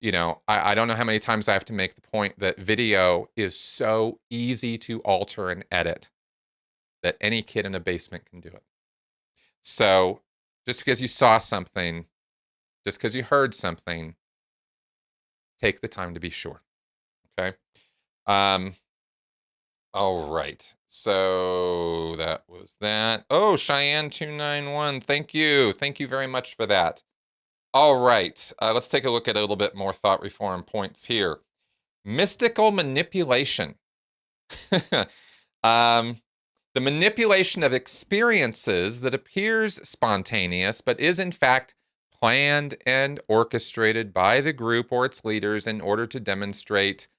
You know, I don't know how many times I have to make the point that video is so easy to alter and edit that any kid in a basement can do it. So just because you saw something, just because you heard something, take the time to be sure. Okay. All right. So that was that. Oh, Cheyenne291. Thank you. Thank you very much for that. All right. Let's take a look at a little bit more thought reform points here. Mystical manipulation. The manipulation of experiences that appears spontaneous, but is in fact planned and orchestrated by the group or its leaders in order to demonstrate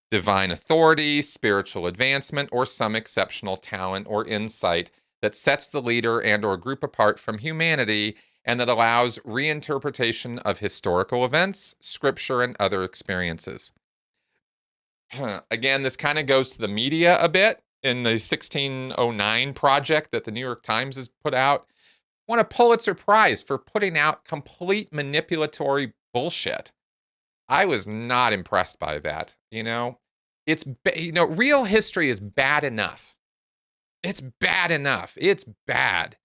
divine authority, spiritual advancement, or some exceptional talent or insight that sets the leader and or group apart from humanity and that allows reinterpretation of historical events, scripture, and other experiences. Again, this kind of goes to the media a bit. In the 1609 project that the New York Times has put out, won a Pulitzer Prize for putting out complete manipulatory bullshit. I was not impressed by that. It's real history is bad enough. It's bad enough. It's bad.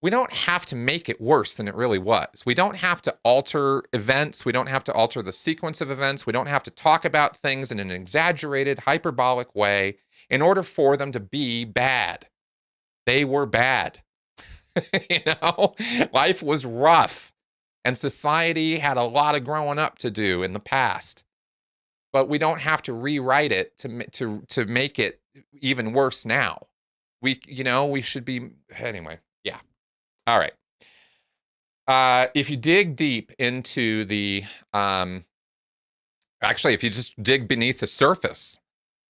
We don't have to make it worse than it really was. We don't have to alter events. We don't have to alter the sequence of events. We don't have to talk about things in an exaggerated, hyperbolic way in order for them to be bad. They were bad. Life was rough, and society had a lot of growing up to do in the past. But we don't have to rewrite it to make it even worse now. We should be anyway. Yeah. All right. If you dig deep into the, actually, if you just dig beneath the surface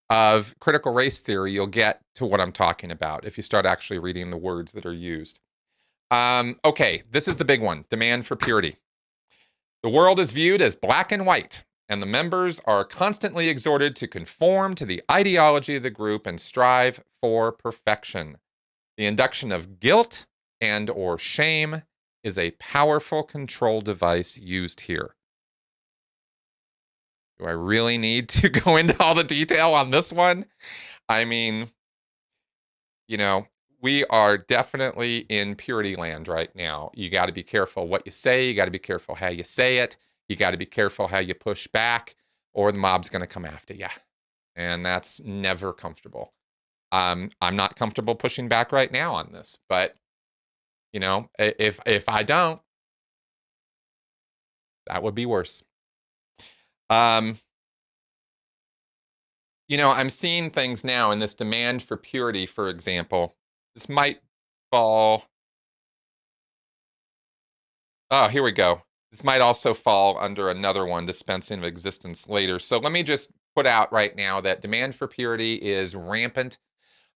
of critical race theory, you'll get to what I'm talking about if you start actually reading the words that are used. Okay, this is the big one, demand for purity. The world is viewed as black and white, and the members are constantly exhorted to conform to the ideology of the group and strive for perfection. The induction of guilt and or shame is a powerful control device used here. Do I really need to go into all the detail on this one? I mean, we are definitely in purity land right now. You got to be careful what you say. You got to be careful how you say it. You got to be careful how you push back, or the mob's going to come after you. And that's never comfortable. I'm not comfortable pushing back right now on this, but if I don't, that would be worse. I'm seeing things now in this demand for purity, for example. This might fall. Oh, here we go. This might also fall under another one, dispensing of existence later. So let me just put out right now that demand for purity is rampant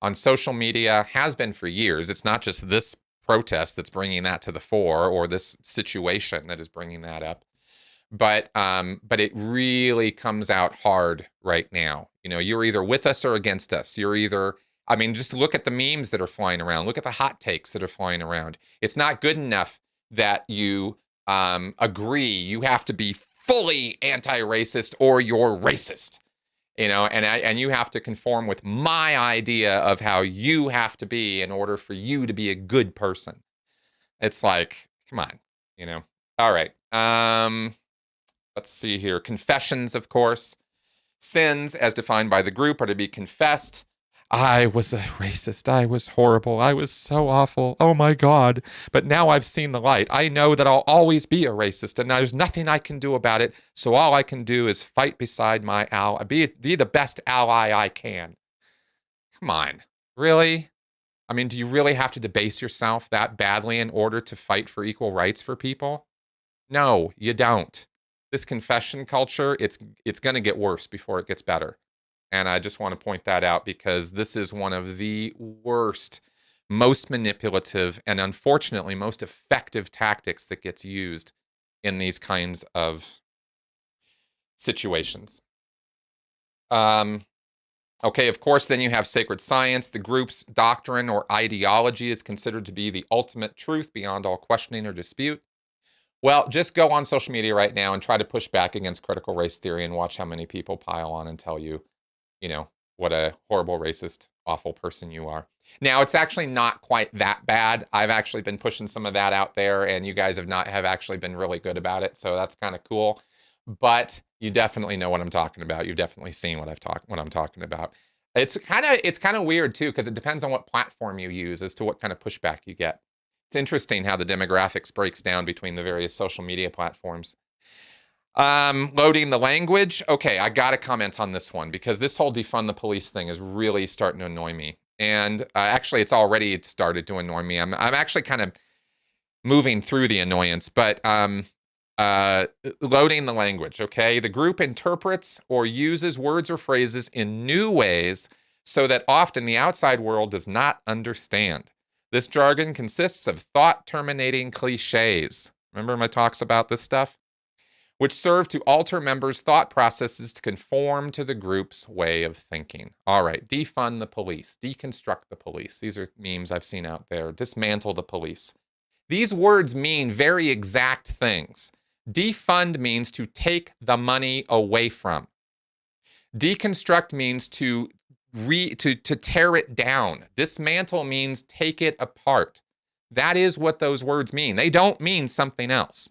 on social media, has been for years. It's not just this protest that's bringing that to the fore, or this situation that is bringing that up. But it really comes out hard right now. You're either with us or against us. You're either, just look at the memes that are flying around. Look at the hot takes that are flying around. It's not good enough that you agree. You have to be fully anti-racist or you're racist. And you have to conform with my idea of how you have to be in order for you to be a good person. It's like, come on, All right. Let's see here. Confessions, of course. Sins, as defined by the group, are to be confessed. I was a racist. I was horrible. I was so awful. Oh my God. But now I've seen the light. I know that I'll always be a racist, and there's nothing I can do about it. So all I can do is fight beside my ally, be the best ally I can. Come on. Really? Do you really have to debase yourself that badly in order to fight for equal rights for people? No, you don't. This confession culture, it's going to get worse before it gets better. And I just want to point that out because this is one of the worst, most manipulative, and unfortunately most effective tactics that gets used in these kinds of situations. Okay, of course, then you have sacred science. The group's doctrine or ideology is considered to be the ultimate truth beyond all questioning or dispute. Well, just go on social media right now and try to push back against critical race theory and watch how many people pile on and tell you, what a horrible, racist, awful person you are. Now, it's actually not quite that bad. I've actually been pushing some of that out there, and you guys have actually been really good about it. So that's kind of cool. But you definitely know what I'm talking about. You've definitely seen what I'm talking about. It's kind of weird too, because it depends on what platform you use as to what kind of pushback you get. It's interesting how the demographics breaks down between the various social media platforms. Loading the language. Okay, I got to comment on this one because this whole defund the police thing is really starting to annoy me. And actually, it's already started to annoy me. I'm actually kind of moving through the annoyance, but loading the language. Okay, the group interprets or uses words or phrases in new ways so that often the outside world does not understand. This jargon consists of thought-terminating cliches. Remember my talks about this stuff? Which serve to alter members' thought processes to conform to the group's way of thinking. All right, defund the police, deconstruct the police. These are memes I've seen out there. Dismantle the police. These words mean very exact things. Defund means to take the money away from. Deconstruct means to tear it down. Dismantle means take it apart. That is what those words mean. They don't mean something else.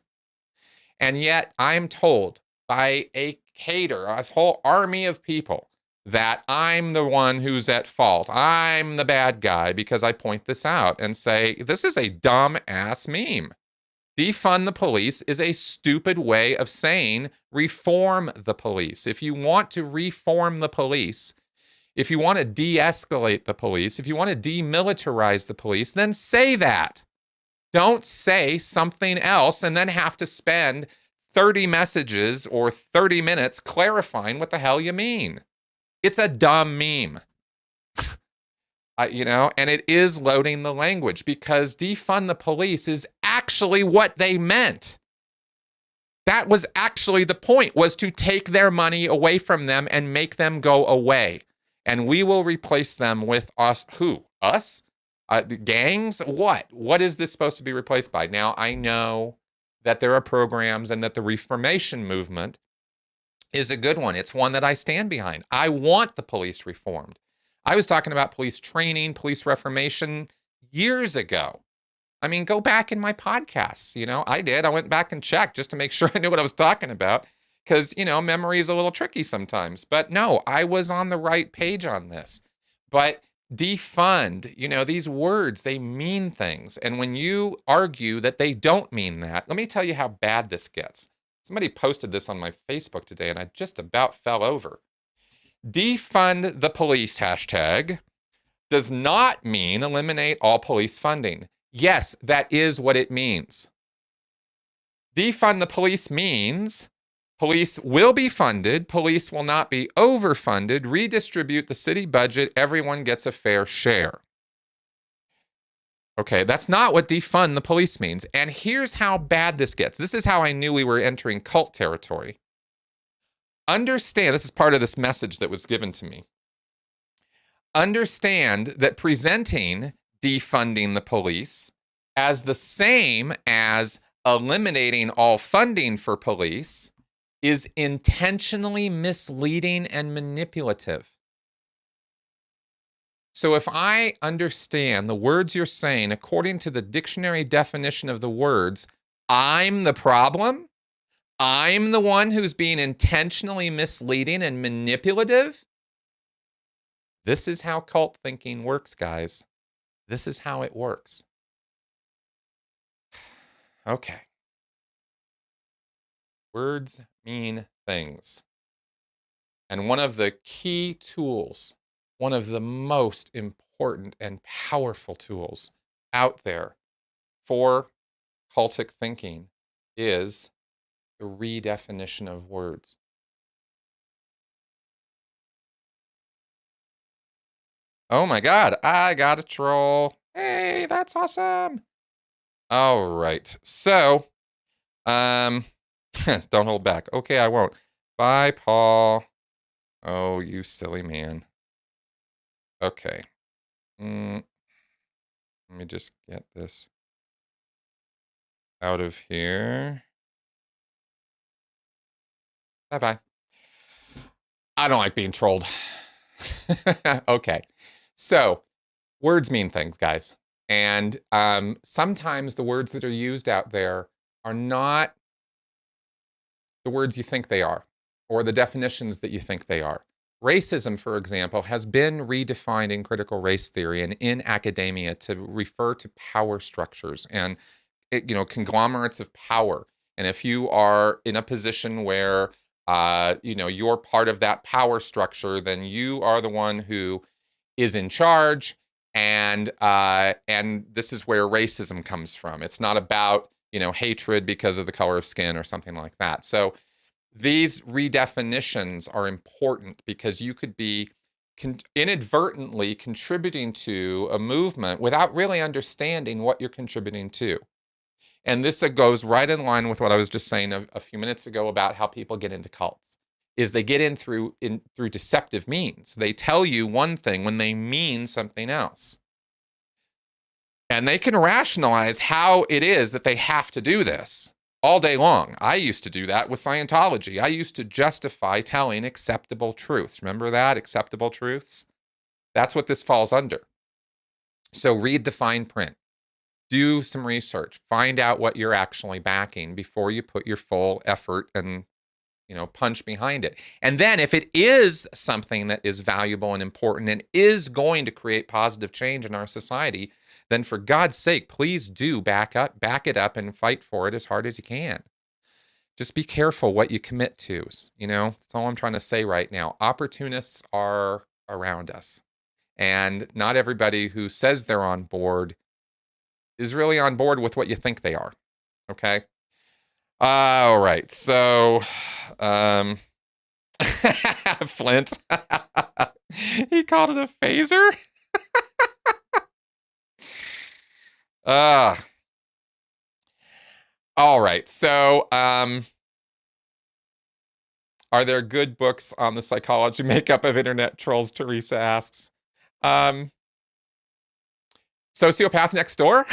And yet I'm told by a cater, a whole army of people, that I'm the one who's at fault. I'm the bad guy because I point this out and say, this is a dumb ass meme. Defund the police is a stupid way of saying reform the police. If you want to reform the police, if you want to de-escalate the police, if you want to demilitarize the police, then say that. Don't say something else and then have to spend 30 messages or 30 minutes clarifying what the hell you mean. It's a dumb meme. And it is loading the language because defund the police is actually what they meant. That was actually the point, was to take their money away from them and make them go away. And we will replace them with us. Who? Us? Gangs? What? What is this supposed to be replaced by? Now, I know that there are programs and that the Reformation movement is a good one. It's one that I stand behind. I want the police reformed. I was talking about police training, police reformation years ago. I mean, go back in my podcasts. I did. I went back and checked just to make sure I knew what I was talking about because, memory is a little tricky sometimes. But no, I was on the right page on this. But defund, these words, they mean things. And when you argue that they don't mean that, let me tell you how bad this gets. Somebody posted this on my Facebook today and I just about fell over. Defund the police hashtag does not mean eliminate all police funding. Yes, that is what it means. Defund the police means police will be funded, police will not be overfunded, redistribute the city budget, everyone gets a fair share. Okay, that's not what defund the police means. And here's how bad this gets. This is how I knew we were entering cult territory. Understand, this is part of this message that was given to me. Understand that presenting defunding the police as the same as eliminating all funding for police is intentionally misleading and manipulative. So if I understand the words you're saying according to the dictionary definition of the words, I'm the problem, I'm the one who's being intentionally misleading and manipulative. This is how cult thinking works, guys. This is how it works. Okay. Words mean things. And one of the key tools, one of the most important and powerful tools out there for cultic thinking is the redefinition of words. Oh my God, I got a troll. Hey, that's awesome. All right. So, don't hold back. Okay, I won't. Bye, Paul. Oh, you silly man. Okay. Let me just get this out of here. Bye-bye. I don't like being trolled. Okay. So, words mean things, guys. And sometimes the words that are used out there are not the words you think they are, or the definitions that you think they are. Racism, for example, has been redefined in critical race theory and in academia to refer to power structures and conglomerates of power. And if you are in a position where you're part of that power structure, then you are the one who is in charge. And this is where racism comes from. It's not about hatred because of the color of skin or something like that. So these redefinitions are important because you could be inadvertently contributing to a movement without really understanding what you're contributing to. And this goes right in line with what I was just saying a few minutes ago about how people get into cults. Is they get in through deceptive means. They tell you one thing when they mean something else. And they can rationalize how it is that they have to do this. all day long. I used to do that with Scientology. I used to justify telling acceptable truths. Remember that? Acceptable truths? That's what this falls under. So read the fine print. Do some research. Find out what you're actually backing before you put your full effort and punch behind it. And then if it is something that is valuable and important and is going to create positive change in our society, then for God's sake, please do back it up and fight for it as hard as you can. Just be careful what you commit to. That's all I'm trying to say right now. Opportunists are around us. And not everybody who says they're on board is really on board with what you think they are. Okay? All right. So, Flint, he called it a phaser. All right. So, are there good books on the psychology makeup of internet trolls? Teresa asks. Sociopath Next Door.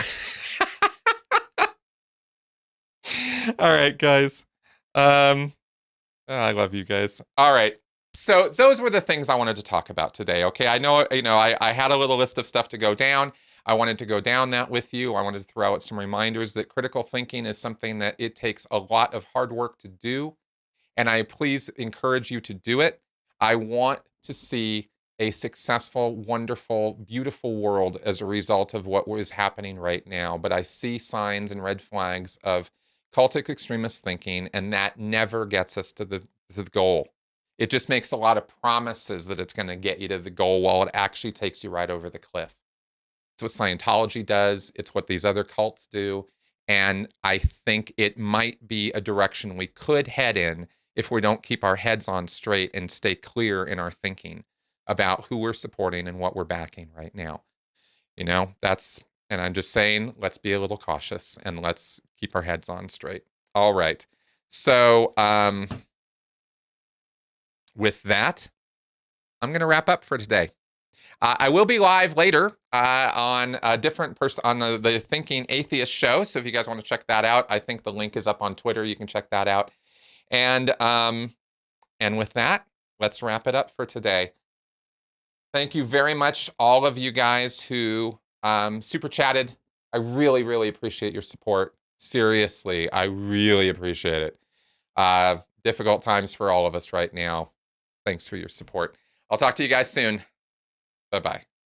All right, guys. I love you guys. All right. So those were the things I wanted to talk about today. Okay. I know, I had a little list of stuff to go down. I wanted to go down that with you. I wanted to throw out some reminders that critical thinking is something that it takes a lot of hard work to do. And I please encourage you to do it. I want to see a successful, wonderful, beautiful world as a result of what is happening right now. But I see signs and red flags of cultic extremist thinking, and that never gets us to the goal. It just makes a lot of promises that it's going to get you to the goal while it actually takes you right over the cliff. It's what Scientology does. It's what these other cults do. And I think it might be a direction we could head in if we don't keep our heads on straight and stay clear in our thinking about who we're supporting and what we're backing right now. And I'm just saying, let's be a little cautious and let's keep our heads on straight. All right. So with that, I'm going to wrap up for today. I will be live later on a different person on the Thinking Atheist show. So if you guys want to check that out, I think the link is up on Twitter. You can check that out. And with that, let's wrap it up for today. Thank you very much, all of you guys who super chatted. I really, really appreciate your support. Seriously, I really appreciate it. Difficult times for all of us right now. Thanks for your support. I'll talk to you guys soon. Bye-bye.